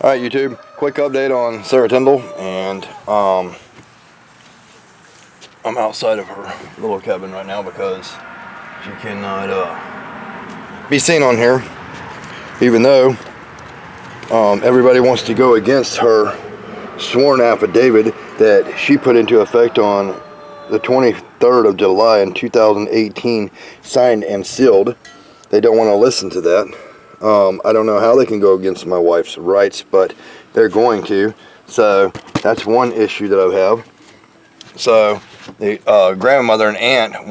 Alright YouTube, quick update on Sarah Tyndall, and I'm outside of her little cabin right now because she cannot be seen on here, even though everybody wants to go against her sworn affidavit that she put into effect on the 23rd of July in 2018, signed and sealed. They don't want to listen to that. I don't know how they can go against my wife's rights, but they're going to. So that's one issue that I have. So the grandmother and aunt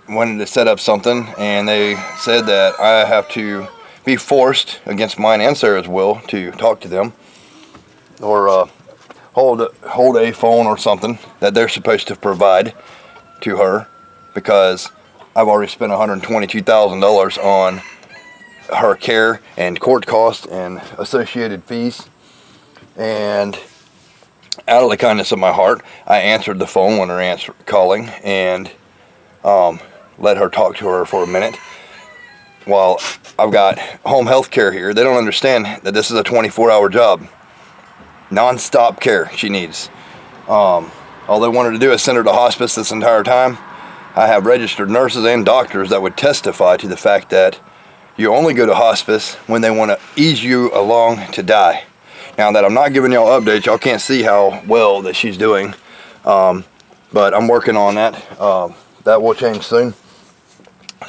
wanted to set up something, and they said that I have to be forced against mine and Sarah's will to talk to them, or hold a phone or something that they're supposed to provide to her, because I've already spent $122,000 on her care and court costs and associated fees. And out of the kindness of my heart, I answered the phone when her aunt's calling, and let her talk to her for a minute while I've got home health care here. They don't understand that this is a 24-hour job, non-stop care she needs. All they wanted to do is send her to hospice this entire time. I have registered nurses and doctors that would testify to the fact that you only go to hospice when they want to ease you along to die. Now that I'm not giving y'all updates, y'all can't see how well that she's doing, but I'm working on that. That will change soon.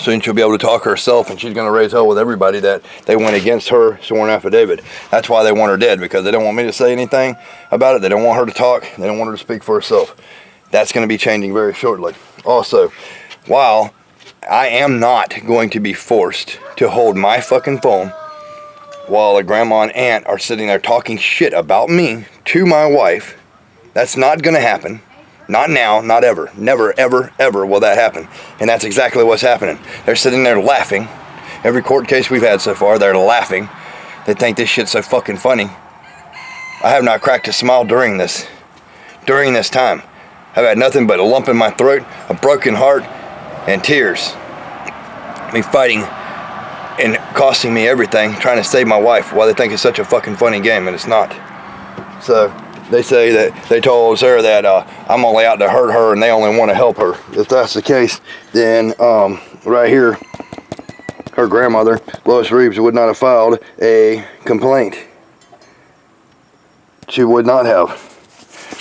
Soon she'll be able to talk herself, and she's going to raise hell with everybody that they went against her sworn affidavit. That's why they want her dead, because they don't want me to say anything about it. They don't want her to talk. They don't want her to speak for herself. That's going to be changing very shortly. Also, while I am not going to be forced to hold my fucking phone while a grandma and aunt are sitting there talking shit about me to my wife, that's not going to happen. Not now, not ever. Never, ever, ever will that happen. And that's exactly what's happening. They're sitting there laughing. Every court case we've had so far, they're laughing. They think this shit's so fucking funny. I have not cracked a smile during this time. I've had nothing but a lump in my throat, a broken heart, and tears. Me fighting and costing me everything, trying to save my wife, while they think it's such a fucking funny game, and it's not. So they say that they told Sarah that I'm only out to hurt her and they only want to help her. If that's the case, then right here, her grandmother, Lois Reeves, would not have filed a complaint. She would not have.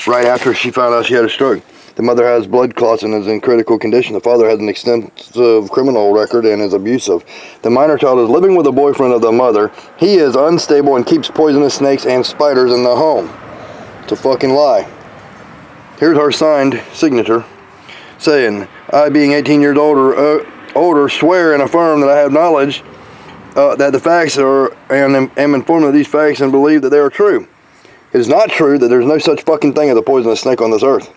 Right after she found out she had a stroke. The mother has blood clots and is in critical condition. The father has an extensive criminal record and is abusive. The minor child is living with a boyfriend of the mother. He is unstable and keeps poisonous snakes and spiders in the home. It's a fucking lie. Here's her signed signature saying, I, being 18 years older, swear and affirm that I have knowledge that the facts are, and am informed of these facts and believe that they are true. It is not true that there's no such fucking thing as a poisonous snake on this earth.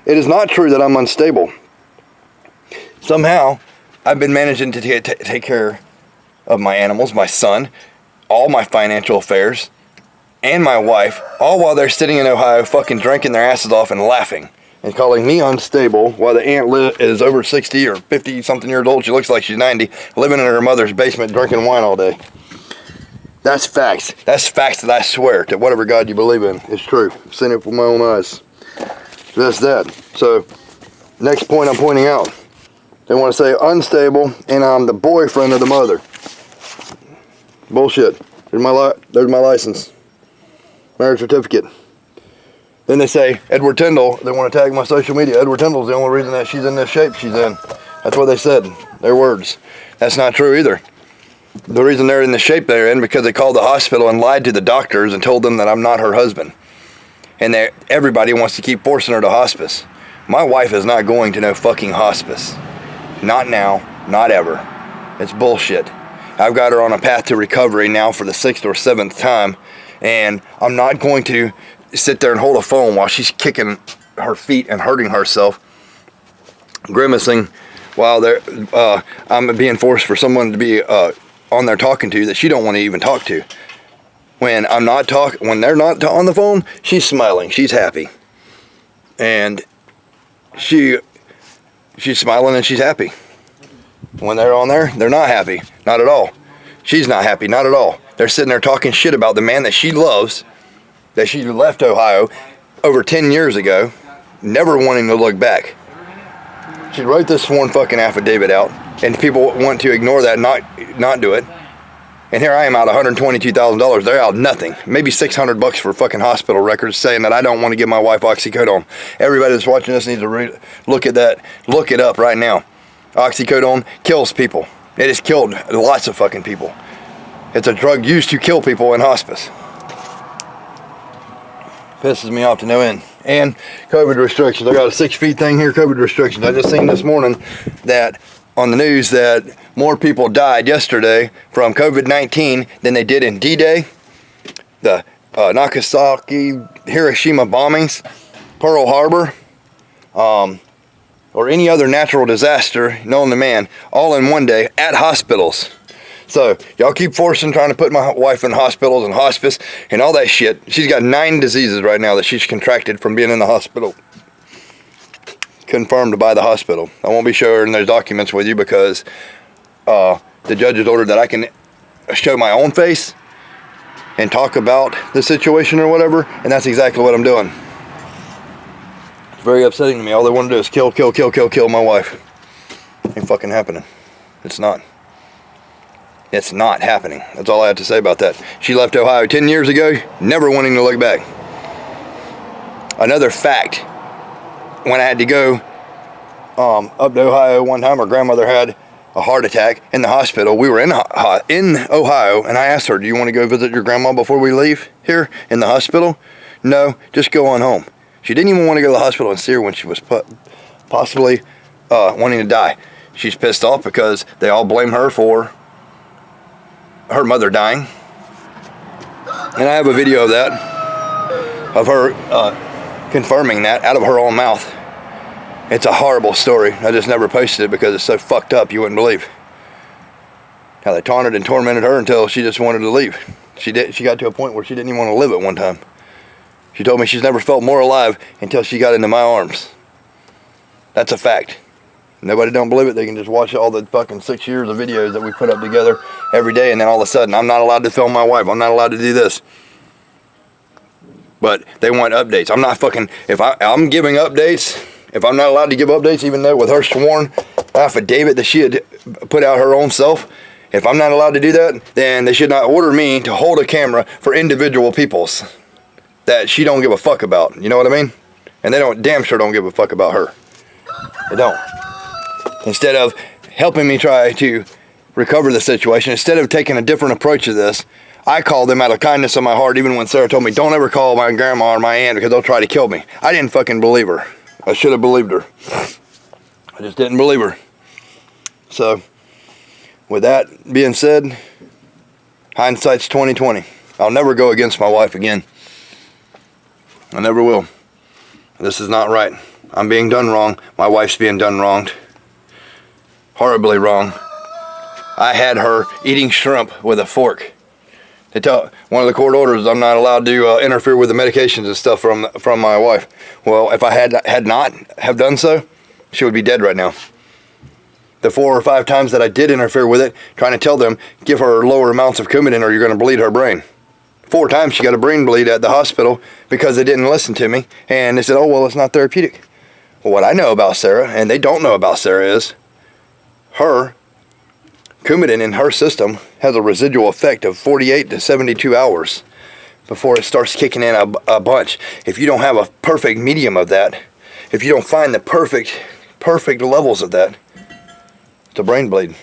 It is not true that I'm unstable. Somehow, I've been managing to take care of my animals, my son, all my financial affairs, and my wife, all while they're sitting in Ohio fucking drinking their asses off and laughing and calling me unstable, while the aunt is over 60 or 50 something years old. She looks like she's 90, living in her mother's basement drinking wine all day. That's facts. That's facts that I swear to whatever God you believe in is true. I've seen it with my own eyes. That's that. So, next point I'm pointing out. They want to say unstable, and I'm the boyfriend of the mother. Bullshit. There's my license. Marriage certificate. Then they say, Edward Tyndall, they want to tag my social media. Edward Tyndall's the only reason that she's in this shape she's in. That's what they said. Their words. That's not true either. The reason they're in the shape they're in, because they called the hospital and lied to the doctors and told them that I'm not her husband. And everybody wants to keep forcing her to hospice. My wife is not going to no fucking hospice. Not now, not ever. It's bullshit. I've got her on a path to recovery now for the 6th or 7th time, and I'm not going to sit there and hold a phone while she's kicking her feet and hurting herself, grimacing, while I'm being forced for someone to be on there talking to that she don't want to even talk to. When they're not on the phone, she's smiling, she's happy. And she's smiling and she's happy. When they're on there, they're not happy, not at all. She's not happy, not at all. They're sitting there talking shit about the man that she loves, that she left Ohio over 10 years ago, never wanting to look back. She wrote this sworn fucking affidavit out, and people want to ignore that and not do it. And here I am out $122,000. They're out nothing. Maybe $600 for fucking hospital records saying that I don't want to give my wife oxycodone. Everybody that's watching this needs to look at that. Look it up right now. Oxycodone kills people. It has killed lots of fucking people. It's a drug used to kill people in hospice. Pisses me off to no end. And COVID restrictions. I got a 6 feet thing here, COVID restrictions. I just seen this morning that on the news that more people died yesterday from COVID-19 than they did in D-Day, the Nagasaki, Hiroshima bombings, Pearl Harbor, or any other natural disaster known to man, all in one day at hospitals. So y'all keep trying to put my wife in hospitals and hospice and all that shit. She's got 9 diseases right now that she's contracted from being in the hospital. Confirmed by the hospital. I won't be sharing those documents with you because the judge has ordered that I can show my own face and talk about the situation or whatever, and that's exactly what I'm doing. It's very upsetting to me. All they want to do is kill my wife. Ain't fucking happening. It's not. It's not happening. That's all I have to say about that. She left Ohio 10 years ago, never wanting to look back. Another fact, when I had to go up to Ohio one time, her grandmother had a heart attack in the hospital. We were in Ohio, and I asked her, do you want to go visit your grandma before we leave here in the hospital? No, just go on home. She didn't even want to go to the hospital and see her when she was possibly wanting to die. She's pissed off because they all blame her for her mother dying. And I have a video of that, of her confirming that out of her own mouth. It's a horrible story. I just never posted it because it's so fucked up you wouldn't believe. How they taunted and tormented her until she just wanted to leave. She got to a point where she didn't even want to live at one time. She told me she's never felt more alive until she got into my arms. That's a fact. Nobody don't believe it. They can just watch all the fucking 6 years of videos that we put up together every day, and then all of a sudden I'm not allowed to film my wife. I'm not allowed to do this. But they want updates. I'm not fucking, if I'm giving updates, if I'm not allowed to give updates, even though with her sworn affidavit that she had put out her own self, if I'm not allowed to do that, then they should not order me to hold a camera for individual peoples that she don't give a fuck about. You know what I mean? And they damn sure don't give a fuck about her. They don't. Instead of helping me try to recover the situation, instead of taking a different approach to this, I called them out of kindness of my heart, even when Sarah told me, don't ever call my grandma or my aunt because they'll try to kill me. I didn't fucking believe her. I should have believed her. I just didn't believe her. So, with that being said, hindsight's 20/20. I'll never go against my wife again. I never will. This is not right. I'm being done wrong. My wife's being done wronged. Horribly wrong. I had her eating shrimp with a fork. They tell one of the court orders I'm not allowed to interfere with the medications and stuff from my wife. Well, if I had not have done so, she would be dead right now. The 4 or 5 times that I did interfere with it, trying to tell them, give her lower amounts of Coumadin or you're going to bleed her brain. 4 times she got a brain bleed at the hospital because they didn't listen to me. And they said, oh, well, it's not therapeutic. Well, what I know about Sarah, and they don't know about Sarah, is her Coumadin in her system has a residual effect of 48 to 72 hours before it starts kicking in a bunch. If you don't have a perfect medium of that, if you don't find the perfect levels of that, it's a brain bleed.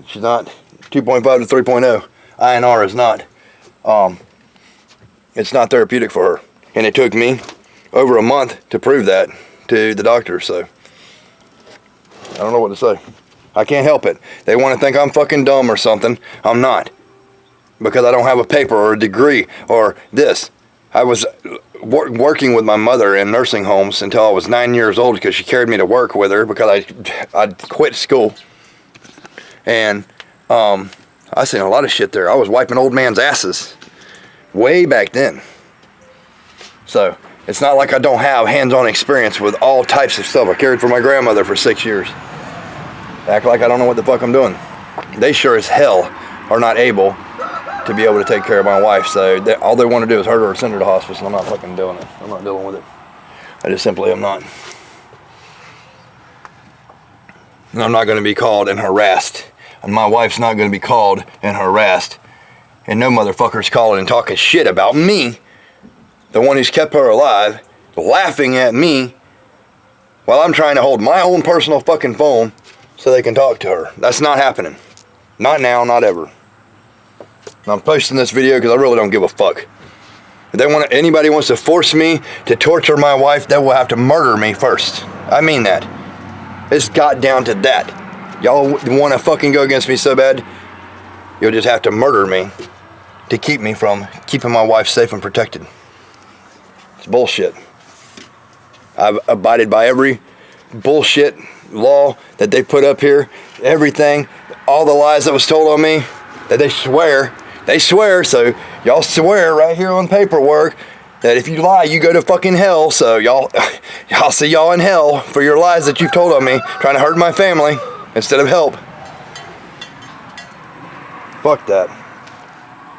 She's not 2.5 to 3.0. INR is not. It's not therapeutic for her. And it took me over a month to prove that to the doctor, so I don't know what to say. I can't help it. They want to think I'm fucking dumb or something. I'm not. Because I don't have a paper or a degree or this. I was working with my mother in nursing homes until I was 9 years old because she carried me to work with her because I quit school. And I seen a lot of shit there. I was wiping old man's asses way back then. So it's not like I don't have hands-on experience with all types of stuff. I cared for my grandmother for 6 years. Act like I don't know what the fuck I'm doing. They sure as hell are not able to be able to take care of my wife. So all they want to do is hurt her or send her to hospice, and I'm not fucking doing it. I'm not dealing with it. I just simply am not. And I'm not going to be called and harassed. And my wife's not going to be called and harassed. And no motherfucker's calling and talking shit about me, the one who's kept her alive, laughing at me while I'm trying to hold my own personal fucking phone so they can talk to her. That's not happening. Not now, not ever. And I'm posting this video because I really don't give a fuck. If anybody wants to force me to torture my wife, they will have to murder me first. I mean that. It's got down to that. Y'all want to fucking go against me so bad, you'll just have to murder me to keep me from keeping my wife safe and protected. It's bullshit. I've abided by every bullshit law that they put up here. Everything, all the lies that was told on me, that they swear. They swear, so y'all swear right here on paperwork that if you lie, you go to fucking hell. So I'll see y'all in hell for your lies that you've told on me, trying to hurt my family instead of help. Fuck that.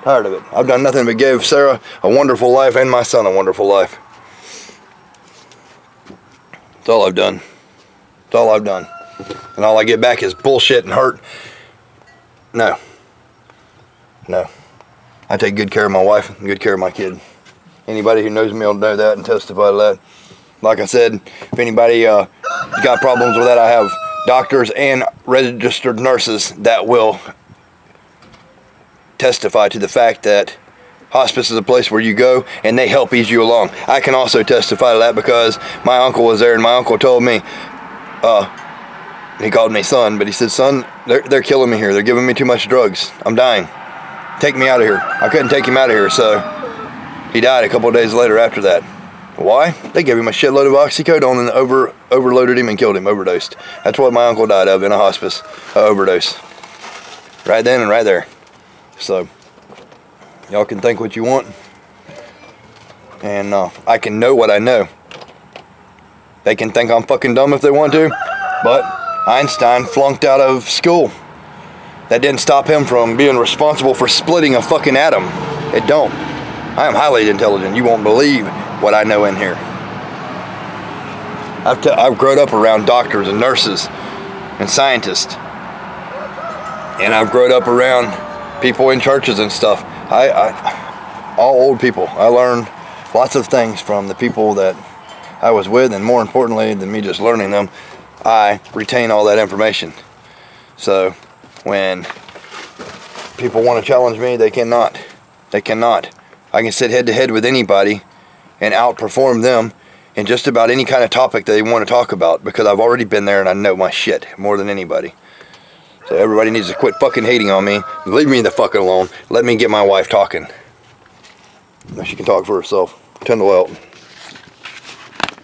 Tired of it. I've done nothing but give Sarah a wonderful life and my son a wonderful life. That's all I've done. That's all I've done. And all I get back is bullshit and hurt. No. No. I take good care of my wife and good care of my kid. Anybody who knows me will know that and testify to that. Like I said, if anybody got problems with that, I have doctors and registered nurses that will testify to the fact that hospice is a place where you go and they help ease you along. I can also testify to that because my uncle was there, and my uncle told me, he called me son, but he said, son, they're killing me here. They're giving me too much drugs. I'm dying. Take me out of here. I couldn't take him out of here, so he died a couple of days later after that. Why? They gave him a shitload of oxycodone and overloaded him and killed him, overdosed. That's what my uncle died of in a hospice, overdose. Right then and right there. So, y'all can think what you want, and I can know what I know. They can think I'm fucking dumb if they want to, but Einstein flunked out of school. That didn't stop him from being responsible for splitting a fucking atom. It don't. I am highly intelligent. You won't believe what I know in here. I've grown up around doctors and nurses and scientists, and I've grown up around people in churches and stuff. All old people. I learned lots of things from the people that I was with, and more importantly than me just learning them, I retain all that information. So when people want to challenge me, they cannot. They cannot. I can sit head to head with anybody and outperform them in just about any kind of topic they want to talk about, because I've already been there and I know my shit more than anybody. So everybody needs to quit fucking hating on me. Leave me the fuck alone. Let me get my wife talking. She can talk for herself. Turn the well.